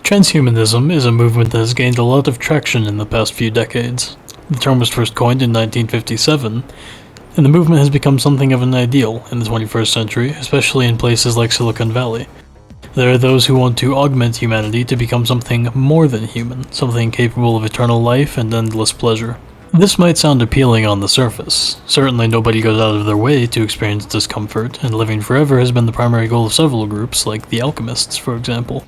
Transhumanism is a movement that has gained a lot of traction in the past few decades. The term was first coined in 1957, and the movement has become something of an ideal in the 21st century, especially in places like Silicon Valley. There are those who want to augment humanity to become something more than human, something capable of eternal life and endless pleasure. This might sound appealing on the surface. Certainly nobody goes out of their way to experience discomfort, and living forever has been the primary goal of several groups, like the alchemists, for example.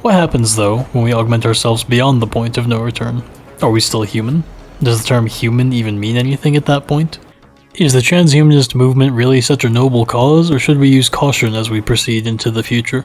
What happens, though, when we augment ourselves beyond the point of no return? Are we still human? Does the term human even mean anything at that point? Is the transhumanist movement really such a noble cause, or should we use caution as we proceed into the future?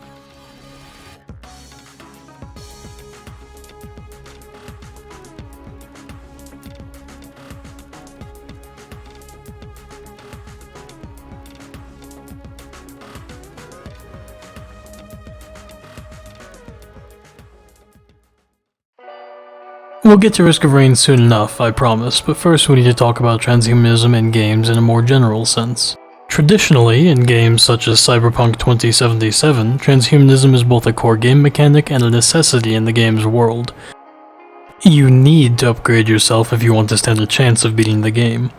We'll get to Risk of Rain soon enough, I promise, but first we need to talk about transhumanism in games in a more general sense. Traditionally, in games such as Cyberpunk 2077, transhumanism is both a core game mechanic and a necessity in the game's world. You need to upgrade yourself if you want to stand a chance of beating the game.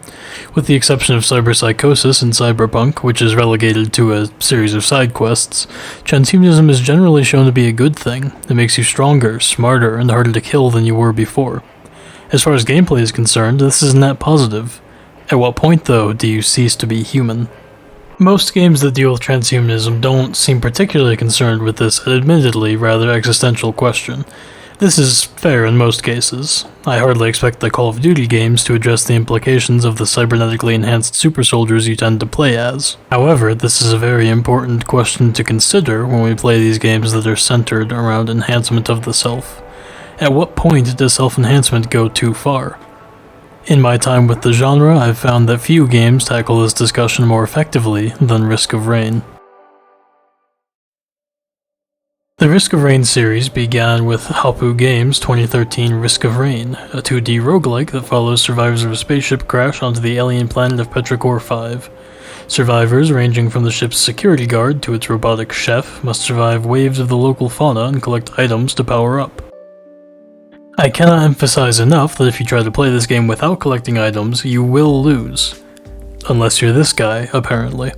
With the exception of cyberpsychosis in Cyberpunk, which is relegated to a series of side quests, transhumanism is generally shown to be a good thing. It makes you stronger, smarter, and harder to kill than you were before. As far as gameplay is concerned, this is net positive. At what point, though, do you cease to be human? Most games that deal with transhumanism don't seem particularly concerned with this admittedly rather existential question. This is fair in most cases. I hardly expect the Call of Duty games to address the implications of the cybernetically enhanced super soldiers you tend to play as. However, this is a very important question to consider when we play these games that are centered around enhancement of the self. At what point does self-enhancement go too far? In my time with the genre, I've found that few games tackle this discussion more effectively than Risk of Rain. The Risk of Rain series began with Hopoo Games' 2013 Risk of Rain, a 2D roguelike that follows survivors of a spaceship crash onto the alien planet of Petrichor 5. Survivors, ranging from the ship's security guard to its robotic chef, must survive waves of the local fauna and collect items to power up. I cannot emphasize enough that if you try to play this game without collecting items, you will lose. Unless you're this guy, apparently.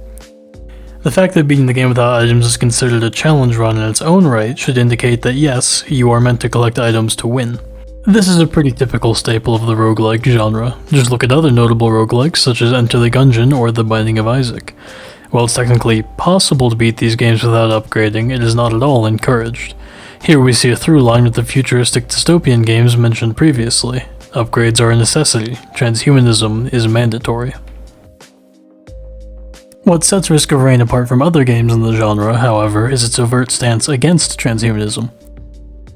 The fact that beating the game without items is considered a challenge run in its own right should indicate that yes, you are meant to collect items to win. This is a pretty typical staple of the roguelike genre. Just look at other notable roguelikes such as Enter the Gungeon or The Binding of Isaac. While it's technically possible to beat these games without upgrading, it is not at all encouraged. Here we see a through line with the futuristic dystopian games mentioned previously. Upgrades are a necessity. Transhumanism is mandatory. What sets Risk of Rain apart from other games in the genre, however, is its overt stance against transhumanism.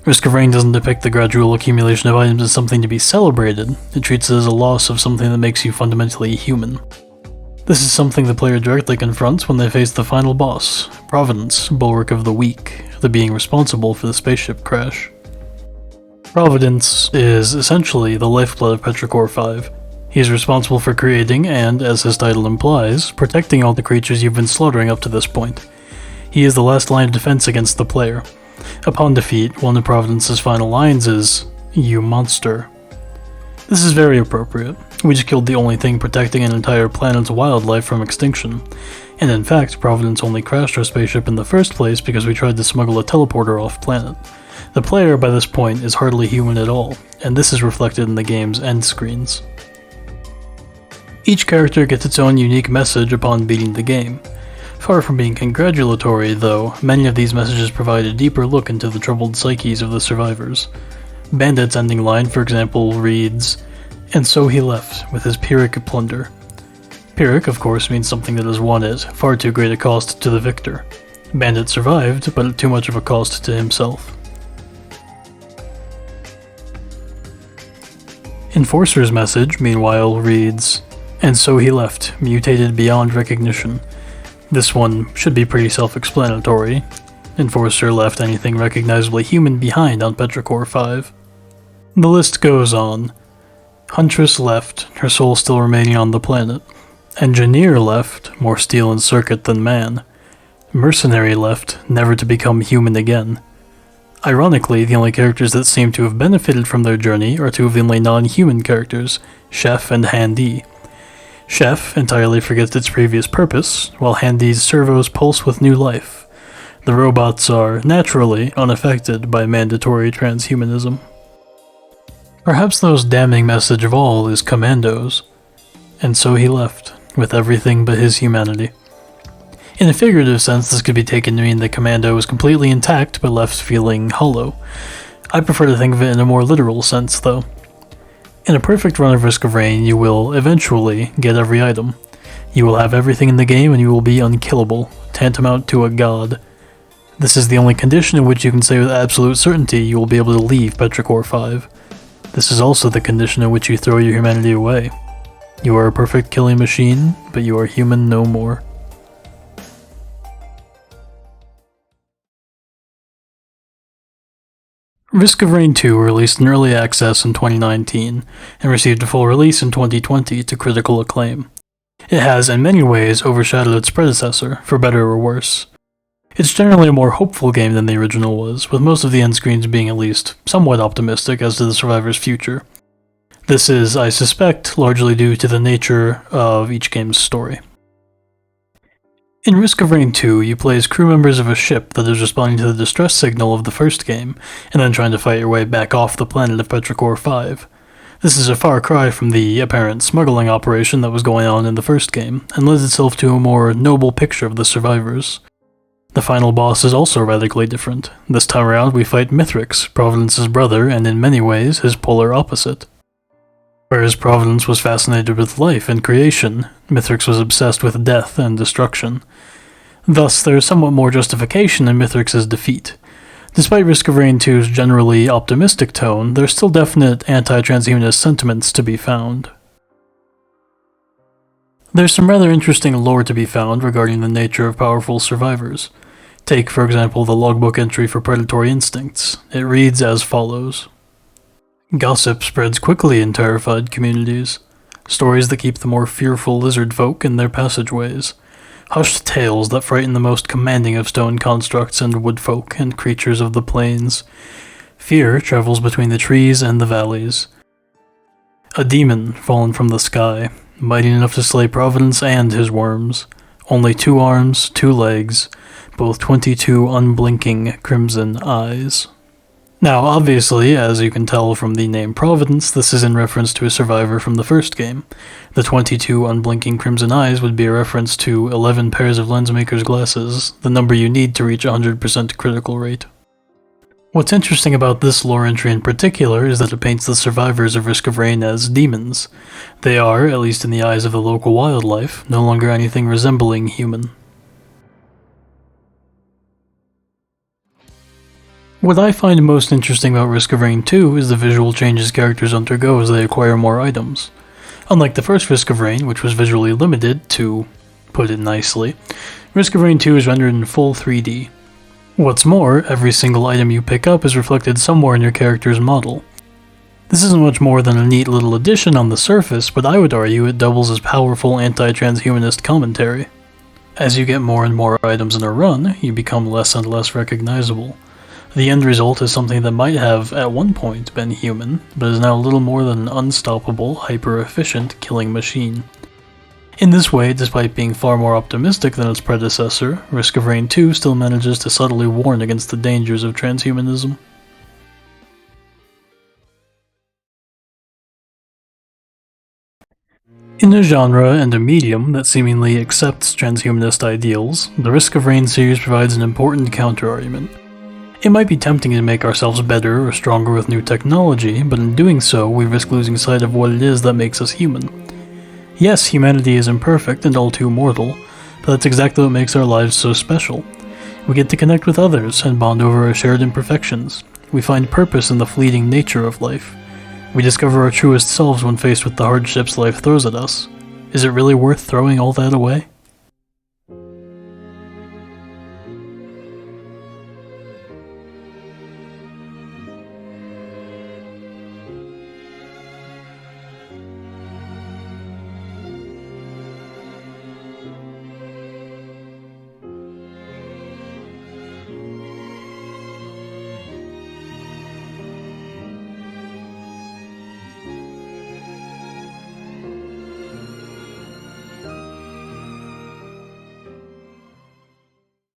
Risk of Rain doesn't depict the gradual accumulation of items as something to be celebrated, it treats it as a loss of something that makes you fundamentally human. This is something the player directly confronts when they face the final boss, Providence, Bulwark of the Weak, the being responsible for the spaceship crash. Providence is essentially the lifeblood of Petrichor 5. He is responsible for creating and, as his title implies, protecting all the creatures you've been slaughtering up to this point. He is the last line of defense against the player. Upon defeat, one of Providence's final lines is, "You monster." This is very appropriate. We just killed the only thing protecting an entire planet's wildlife from extinction. And in fact, Providence only crashed our spaceship in the first place because we tried to smuggle a teleporter off planet. The player, by this point, is hardly human at all, and this is reflected in the game's end screens. Each character gets its own unique message upon beating the game. Far from being congratulatory, though, many of these messages provide a deeper look into the troubled psyches of the survivors. Bandit's ending line, for example, reads, "And so he left, with his Pyrrhic plunder." Pyrrhic, of course, means something that is won at far too great a cost to the victor. Bandit survived, but at too much of a cost to himself. Enforcer's message, meanwhile, reads, "And so he left, mutated beyond recognition." This one should be pretty self-explanatory. Enforcer left anything recognizably human behind on Petrichor 5. The list goes on. Huntress left, her soul still remaining on the planet. Engineer left, more steel and circuit than man. Mercenary left, never to become human again. Ironically, the only characters that seem to have benefited from their journey are two of the only non-human characters, Chef and Handy. Chef entirely forgets its previous purpose, while Handy's servos pulse with new life. The robots are, naturally, unaffected by mandatory transhumanism. Perhaps the most damning message of all is Commandos. And so he left, with everything but his humanity. In a figurative sense, this could be taken to mean that Commando was completely intact but left feeling hollow. I prefer to think of it in a more literal sense, though. In a perfect run of Risk of Rain, you will, eventually, get every item. You will have everything in the game and you will be unkillable, tantamount to a god. This is the only condition in which you can say with absolute certainty you will be able to leave Petrichor 5. This is also the condition in which you throw your humanity away. You are a perfect killing machine, but you are human no more. Risk of Rain 2 released in early access in 2019, and received a full release in 2020 to critical acclaim. It has, in many ways, overshadowed its predecessor, for better or worse. It's generally a more hopeful game than the original was, with most of the end screens being at least somewhat optimistic as to the survivor's future. This is, I suspect, largely due to the nature of each game's story. In Risk of Rain 2, you play as crew members of a ship that is responding to the distress signal of the first game, and then trying to fight your way back off the planet of Petrichor 5. This is a far cry from the apparent smuggling operation that was going on in the first game, and lends itself to a more noble picture of the survivors. The final boss is also radically different. This time around we fight Mithrix, Providence's brother, and in many ways his polar opposite. Whereas Providence was fascinated with life and creation, Mithrix was obsessed with death and destruction. Thus, there is somewhat more justification in Mithrix's defeat. Despite Risk of Rain 2's generally optimistic tone, there are still definite anti-transhumanist sentiments to be found. There's some rather interesting lore to be found regarding the nature of powerful survivors. Take, for example, the logbook entry for predatory instincts. It reads as follows. Gossip spreads quickly in terrified communities. Stories that keep the more fearful lizard folk in their passageways. Hushed tales that frighten the most commanding of stone constructs and wood folk and creatures of the plains. Fear travels between the trees and the valleys. A demon fallen from the sky, mighty enough to slay Providence and his worms. Only 2 arms, 2 legs, both 22 unblinking crimson eyes. Now, obviously, as you can tell from the name Providence, this is in reference to a survivor from the first game. The 22 unblinking crimson eyes would be a reference to 11 pairs of lensmaker's glasses, the number you need to reach 100% critical rate. What's interesting about this lore entry in particular is that it paints the survivors of Risk of Rain as demons. They are, at least in the eyes of the local wildlife, no longer anything resembling human. What I find most interesting about Risk of Rain 2 is the visual changes characters undergo as they acquire more items. Unlike the first Risk of Rain, which was visually limited, to put it nicely, Risk of Rain 2 is rendered in full 3D. What's more, every single item you pick up is reflected somewhere in your character's model. This isn't much more than a neat little addition on the surface, but I would argue it doubles as powerful anti-transhumanist commentary. As you get more and more items in a run, you become less and less recognizable. The end result is something that might have, at one point, been human, but is now little more than an unstoppable, hyper-efficient killing machine. In this way, despite being far more optimistic than its predecessor, Risk of Rain 2 still manages to subtly warn against the dangers of transhumanism. In a genre and a medium that seemingly accepts transhumanist ideals, the Risk of Rain series provides an important counter-argument. It might be tempting to make ourselves better or stronger with new technology, but in doing so, we risk losing sight of what it is that makes us human. Yes, humanity is imperfect and all too mortal, but that's exactly what makes our lives so special. We get to connect with others and bond over our shared imperfections. We find purpose in the fleeting nature of life. We discover our truest selves when faced with the hardships life throws at us. Is it really worth throwing all that away?